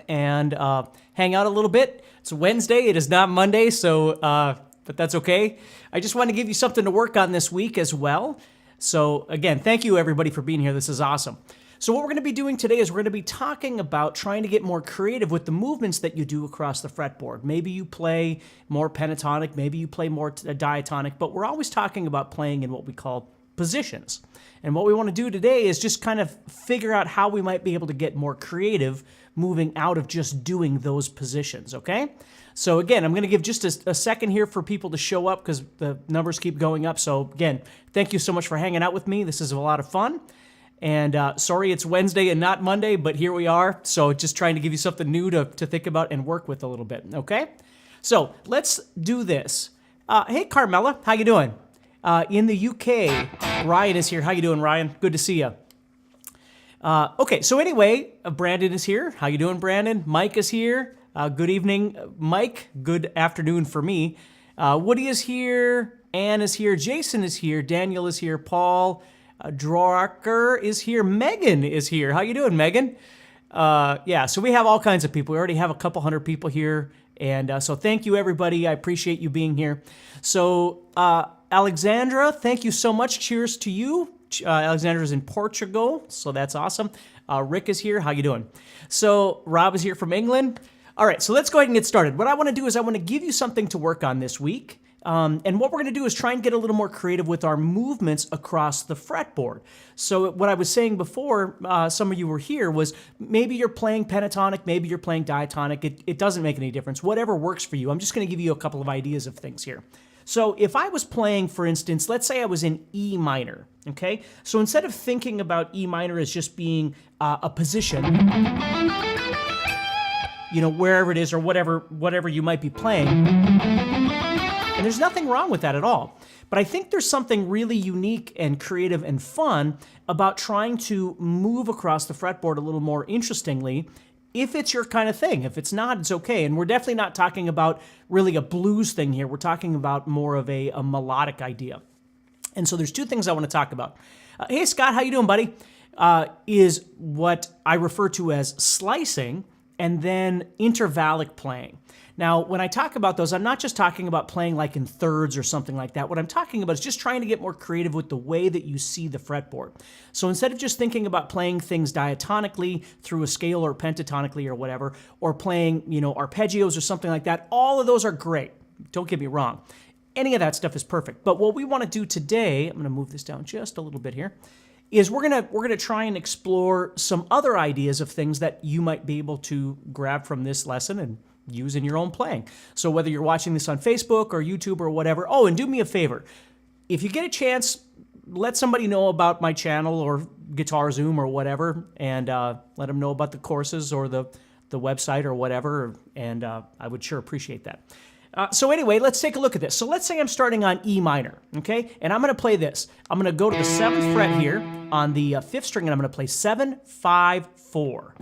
and hang out a little bit. It's Wednesday. It is not Monday, so but that's okay. I just want to give you something to work on this week as well. So again, thank you everybody for being here. This is awesome. So what we're going to be doing today is we're going to be talking about trying to get more creative with the movements that you do across the fretboard. Maybe you play more pentatonic, maybe you play more diatonic, but we're always talking about playing in what we call positions. And what we want to do today is just kind of figure out how we might be able to get more creative moving out of just doing those positions, okay? So again, I'm going to give just a second here for people to show up because the numbers keep going up. So again, thank you so much for hanging out with me. This is a lot of fun. And sorry it's Wednesday and not Monday, but here we are. So just trying to give you something new to think about and work with a little bit, okay? So let's do this. Hey, Carmela, how you doing? In the UK, Ryan is here. How you doing, Ryan? Good to see you. Okay, so anyway, Brandon is here. How you doing, Brandon? Mike is here. Good evening, Mike. Good afternoon for me. Woody is here. Ann is here. Jason is here. Daniel is here. Paul Drocker is here. Megan is here. How you doing, Megan? Yeah, so we have all kinds of people. We already have a couple hundred people here. And so thank you, everybody. I appreciate you being here. So Alexandra, thank you so much. Cheers to you. Alexandra's in Portugal, so that's awesome. Rick is here. How you doing? So Rob is here from England. All right, so let's go ahead and get started. What I want to do is I want to give you something to work on this week. And what we're going to do is try and get a little more creative with our movements across the fretboard. So what I was saying before, some of you were here, was maybe you're playing pentatonic, maybe you're playing diatonic. It doesn't make any difference. Whatever works for you. I'm just going to give you a couple of ideas of things here. So if I was playing, for instance, let's say I was in E minor, okay? So instead of thinking about E minor as just being a position, you know, wherever it is or whatever you might be playing, and there's nothing wrong with that at all. But I think there's something really unique and creative and fun about trying to move across the fretboard a little more interestingly if it's your kind of thing. If it's not, it's okay. And we're definitely not talking about really a blues thing here. We're talking about more of a melodic idea. And so there's two things I want to talk about. Hey, Scott, how you doing, buddy? Is what I refer to as slicing and then intervallic playing. Now, when I talk about those, I'm not just talking about playing like in thirds or something like that. What I'm talking about is just trying to get more creative with the way that you see the fretboard. So instead of just thinking about playing things diatonically through a scale or pentatonically or whatever, or playing, you know, arpeggios or something like that, all of those are great. Don't get me wrong. Any of that stuff is perfect. But what we want to do today, I'm going to move this down just a little bit here, is we're gonna try and explore some other ideas of things that you might be able to grab from this lesson and use in your own playing. So whether you're watching this on Facebook or YouTube or whatever, oh, and do me a favor. If you get a chance, let somebody know about my channel or GuitarZoom or whatever, and let them know about the courses or the website or whatever, and I would sure appreciate that. So anyway, let's take a look at this. So let's say I'm starting on E minor, okay? And I'm going to play this. I'm going to go to the 7th fret here on the 5th string, and I'm going to play 7, 5, 4.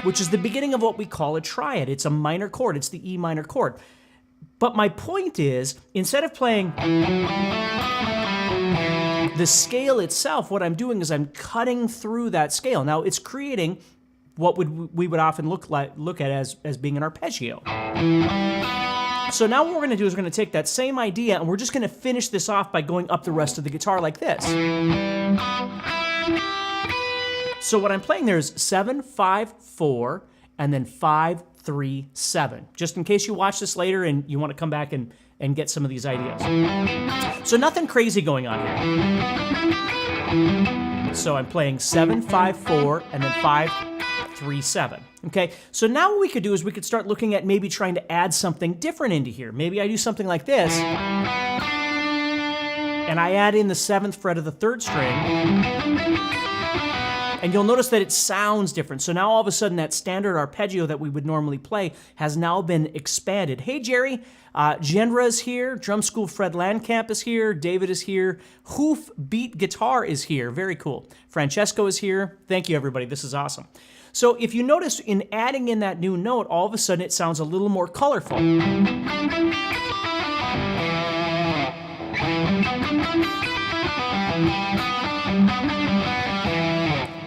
Which is the beginning of what we call a triad. It's a minor chord. It's the E minor chord. But my point is, instead of playing the scale itself, what I'm doing is I'm cutting through that scale. Now, it's creating what we would often look at as being an arpeggio. So now what we're going to do is we're going to take that same idea and we're just going to finish this off by going up the rest of the guitar like this. So what I'm playing there is 7, 5, 4, and then 5, 3, 7. Just in case you watch this later and you want to come back and get some of these ideas. So nothing crazy going on here. So I'm playing 7, 5, 4, and then 5, 3, 7. Okay, so now what we could do is we could start looking at maybe trying to add something different into here. Maybe I do something like this, and I add in the 7th fret of the 3rd string, and you'll notice that it sounds different. So now all of a sudden that standard arpeggio that we would normally play has now been expanded. Hey, Jerry. Jenra is here. Drum School Fred Landcamp is here. David is here. Hoof Beat Guitar is here. Very cool. Francesco is here. Thank you, everybody. This is awesome. So if you notice in adding in that new note, all of a sudden it sounds a little more colorful.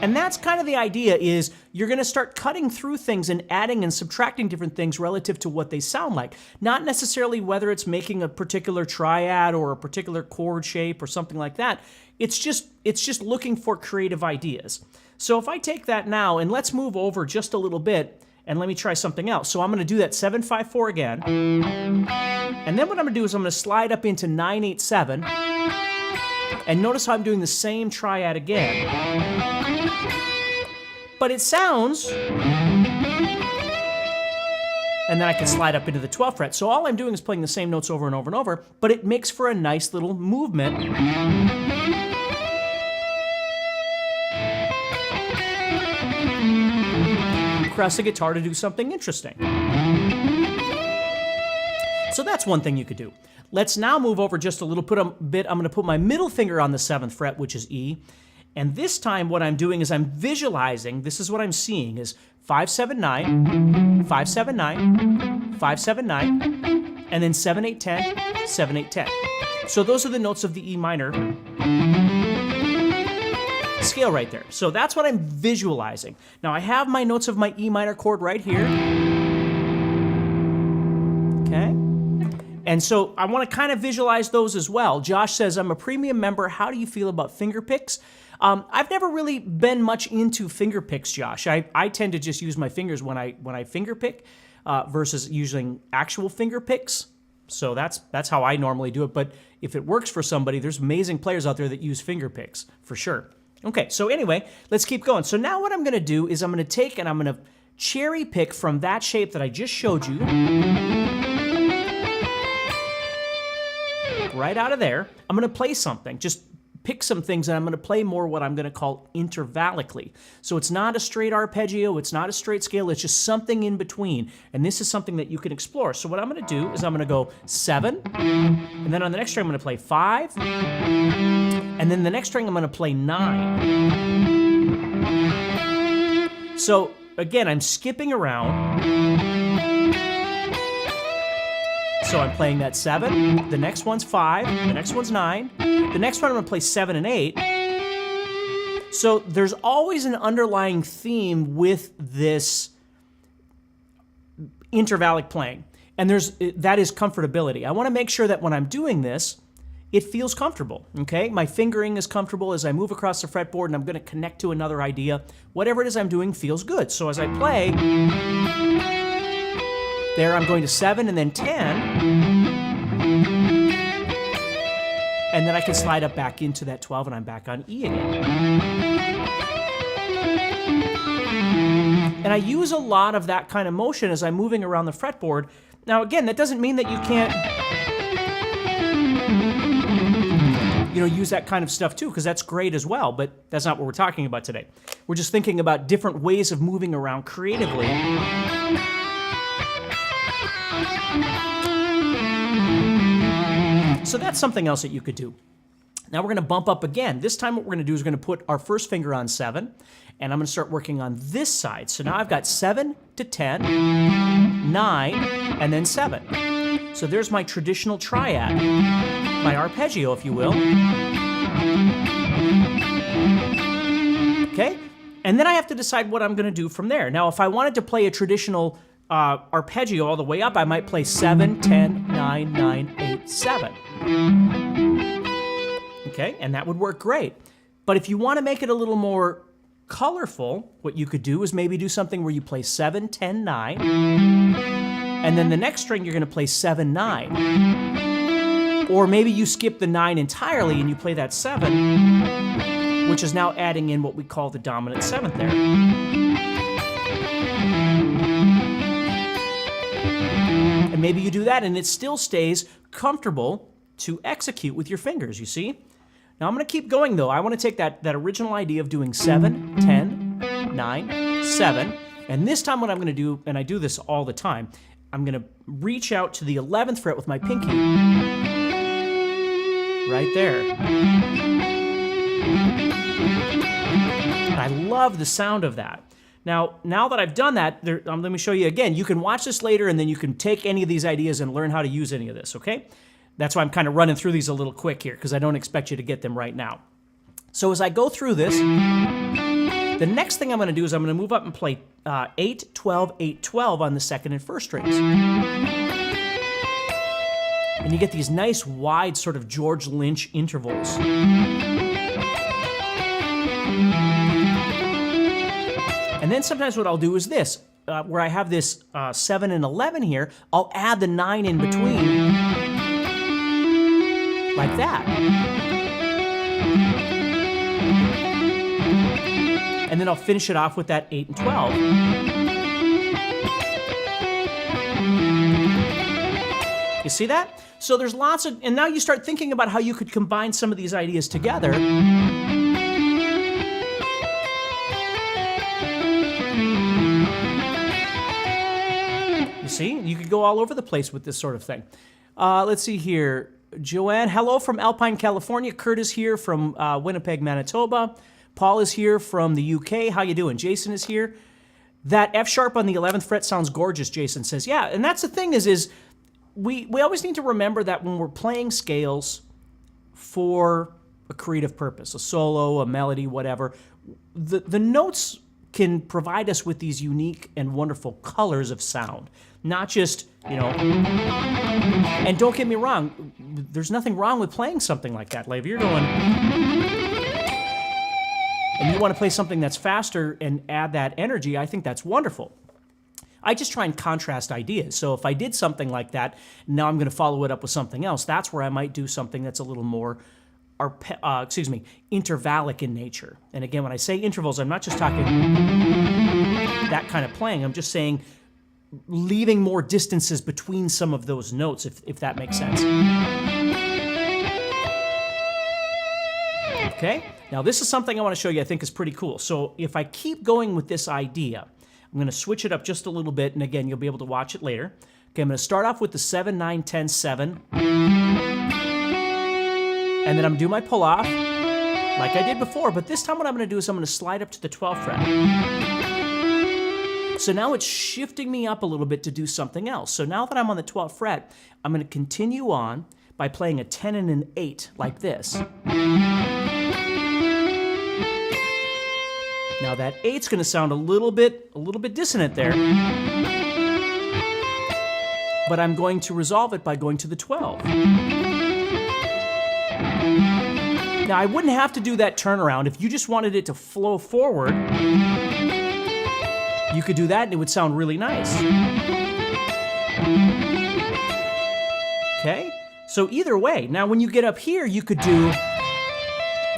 And that's kind of the idea, is you're going to start cutting through things and adding and subtracting different things relative to what they sound like. Not necessarily whether it's making a particular triad or a particular chord shape or something like that. It's just looking for creative ideas. So if I take that now and let's move over just a little bit and let me try something else. So I'm going to do that 7-5-4 again. And then what I'm going to do is I'm going to slide up into 9-8-7. And notice how I'm doing the same triad again. But it sounds... And then I can slide up into the 12th fret. So all I'm doing is playing the same notes over and over and over, but it makes for a nice little movement. Across the guitar to do something interesting. So that's one thing you could do. Let's now move over just a little bit. I'm going to put my middle finger on the 7th fret, which is E. And this time what I'm doing is I'm visualizing, this is what I'm seeing, is 5-7-9, 5-7-9, 5-7-9, and then 7-8-10, 7-8-10. So those are the notes of the E minor scale right there. So that's what I'm visualizing. Now I have my notes of my E minor chord right here. Okay? And so I want to kind of visualize those as well. Josh says, I'm a premium member. How do you feel about finger picks? I've never really been much into finger picks, Josh. I tend to just use my fingers when I finger pick versus using actual finger picks. So that's how I normally do it. But if it works for somebody, there's amazing players out there that use finger picks, for sure. Okay, so anyway, let's keep going. So now what I'm going to do is I'm going to take and I'm going to cherry pick from that shape that I just showed you. Right out of there, I'm going to play something. Just pick some things, and I'm going to play more what I'm going to call intervallically. So it's not a straight arpeggio, it's not a straight scale, it's just something in between. And this is something that you can explore. So what I'm going to do is I'm going to go 7, and then on the next string I'm going to play 5, and then the next string I'm going to play 9. So again, I'm skipping around. So I'm playing that 7, the next one's 5, the next one's 9, the next one I'm going to play 7 and 8. So there's always an underlying theme with this intervallic playing, and that is comfortability. I want to make sure that when I'm doing this, it feels comfortable, okay? My fingering is comfortable as I move across the fretboard, and I'm going to connect to another idea. Whatever it is I'm doing feels good. So as I play... There I'm going to 7 and then 10. And then I can slide up back into that 12 and I'm back on E again. And I use a lot of that kind of motion as I'm moving around the fretboard. Now again, that doesn't mean that you can't use that kind of stuff too, because that's great as well, but that's not what we're talking about today. We're just thinking about different ways of moving around creatively. So that's something else that you could do. Now we're going to bump up again. This time what we're going to do is we're going to put our first finger on 7, and I'm going to start working on this side. So now I've got 7 to 10, 9, and then 7. So there's my traditional triad, my arpeggio, if you will. Okay? And then I have to decide what I'm going to do from there. Now, if I wanted to play a traditional arpeggio all the way up, I might play 7, 10, 9, 9, 8, 7. Okay, and that would work great. But if you want to make it a little more colorful, what you could do is maybe do something where you play 7, 10, 9, and then the next string you're going to play 7, 9. Or maybe you skip the 9 entirely and you play that 7, which is now adding in what we call the dominant 7th there. And maybe you do that and it still stays comfortable to execute with your fingers, you see? Now I'm going to keep going though. I want to take that original idea of doing 7, 10, 9, 7, and this time what I'm going to do, and I do this all the time, I'm going to reach out to the 11th fret with my pinky. Right there. And I love the sound of that. Now that I've done that, let me show you again. You can watch this later and then you can take any of these ideas and learn how to use any of this, okay? That's why I'm kind of running through these a little quick here because I don't expect you to get them right now. So as I go through this, the The next thing I'm going to do is I'm going to move up and play 8, 12, 8, 12 on the second and first strings. And you get these nice wide sort of George Lynch intervals. And then sometimes what I'll do is this, where I have this 7 and 11 here, I'll add the 9 in between, like that. And then I'll finish it off with that 8 and 12. You see that? So there's lots of, and now you start thinking about how you could combine some of these ideas together. You see, you could go all over the place with this sort of thing. Let's see here. Joanne, hello from Alpine, California. Kurt is here from Winnipeg, Manitoba. Paul is here from the UK. How you doing? Jason is here. That F sharp on the 11th fret sounds gorgeous, Jason says. Yeah, and that's the thing is we always need to remember that when we're playing scales for a creative purpose, a solo, a melody, whatever, the notes can provide us with these unique and wonderful colors of sound. Not just, you know, and don't get me wrong, there's nothing wrong with playing something like that. Like if you're going, and you want to play something that's faster and add that energy, I think that's wonderful. I just try and contrast ideas. So if I did something like that, now I'm going to follow it up with something else. That's where I might do something that's a little more, intervallic in nature. And again, when I say intervals, I'm not just talking that kind of playing. I'm just saying leaving more distances between some of those notes, if that makes sense. Okay, now this is something I want to show you I think is pretty cool. So if I keep going with this idea, I'm going to switch it up just a little bit, and again, you'll be able to watch it later. Okay, I'm going to start off with the 7, 9, 10, 7. And then I'm going to do my pull-off, like I did before, but this time what I'm going to do is I'm going to slide up to the 12th fret. So now it's shifting me up a little bit to do something else. So now that I'm on the 12th fret, I'm going to continue on by playing a 10 and an 8, like this. Now that 8's going to sound a little bit dissonant there, but I'm going to resolve it by going to the 12. Now I wouldn't have to do that turnaround. If you just wanted it to flow forward, you could do that and it would sound really nice. Okay? So either way, now when you get up here, you could do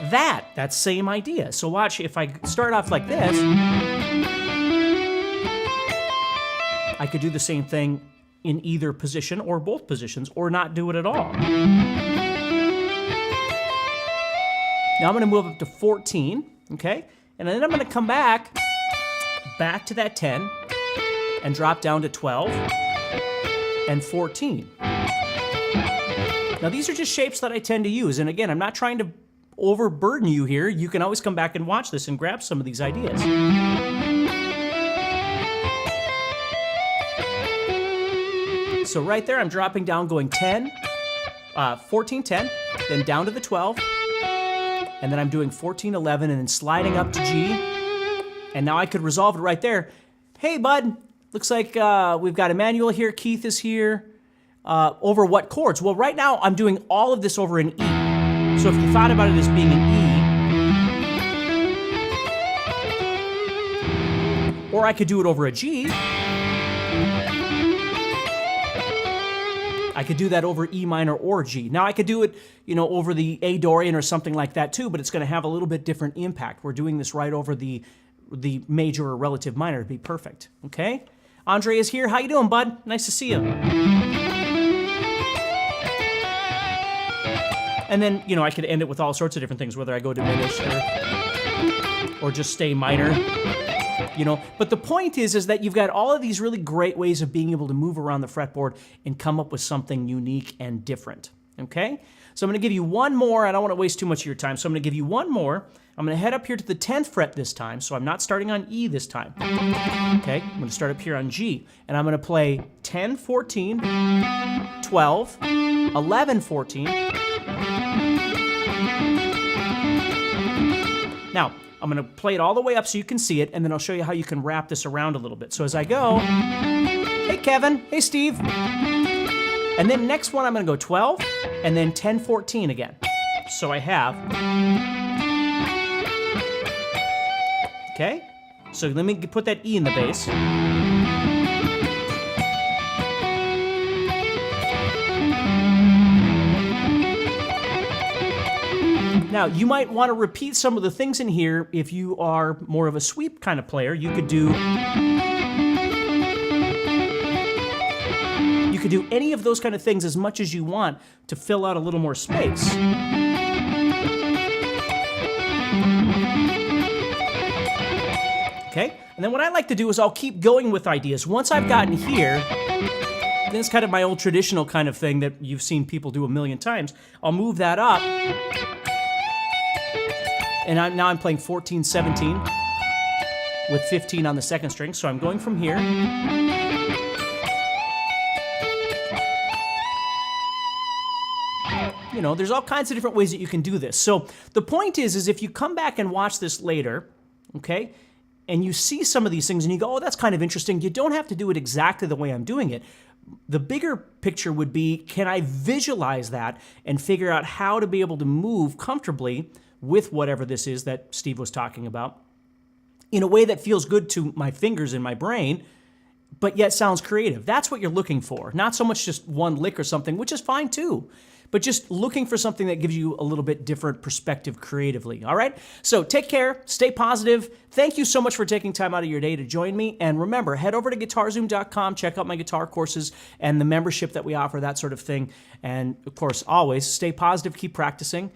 that same idea. So watch, if I start off like this, I could do the same thing in either position or both positions, or not do it at all. Now I'm going to move up to 14, okay? And then I'm going to come back to that 10 and drop down to 12 and 14. Now these are just shapes that I tend to use, and again, I'm not trying to overburden you here. You can always come back and watch this and grab some of these ideas. So right there, I'm dropping down, going 10, 14, 10, then down to the 12, and then I'm doing 14, 11, and then sliding up to G, and now I could resolve it right there. Hey, bud, looks like we've got Emmanuel here, Keith is here. Over what chords? Well, right now, I'm doing all of this over an E. So if you thought about it as being an E, or I could do it over a G, I could do that over E minor or G. Now I could do it, over the A Dorian or something like that too, but it's going to have a little bit different impact. We're doing this right over the major or relative minor to be perfect, okay? Andre is here. How you doing, bud? Nice to see you. And then, I could end it with all sorts of different things, whether I go diminished or just stay minor. But the point is that you've got all of these really great ways of being able to move around the fretboard and come up with something unique and different, okay? So I'm going to give you one more. I don't want to waste too much of your time, so I'm going to give you one more. I'm going to head up here to the 10th fret this time, so I'm not starting on E this time, okay? I'm going to start up here on G, and I'm going to play 10, 14, 12, 11, 14. Now, I'm going to play it all the way up so you can see it, and then I'll show you how you can wrap this around a little bit. So as I go, hey Kevin, hey Steve. And then next one I'm going to go 12, and then 10, 14 again. So I have, okay? So let me put that E in the bass. Now, you might want to repeat some of the things in here if you are more of a sweep kind of player. You could do any of those kind of things as much as you want to fill out a little more space. Okay? And then what I like to do is I'll keep going with ideas. Once I've gotten here, this is kind of my old traditional kind of thing that you've seen people do a million times. I'll move that up. And now I'm playing 14, 17 with 15 on the second string. So I'm going from here. You know, there's all kinds of different ways that you can do this. So the point is if you come back and watch this later, okay, and you see some of these things and you go, oh, that's kind of interesting, you don't have to do it exactly the way I'm doing it. The bigger picture would be, can I visualize that and figure out how to be able to move comfortably with whatever this is that Steve was talking about in a way that feels good to my fingers and my brain, but yet sounds creative. That's what you're looking for. Not so much just one lick or something, which is fine too, but just looking for something that gives you a little bit different perspective creatively, all right? So take care, stay positive. Thank you so much for taking time out of your day to join me. And remember, head over to GuitarZoom.com, check out my guitar courses and the membership that we offer, that sort of thing. And of course, always stay positive, keep practicing,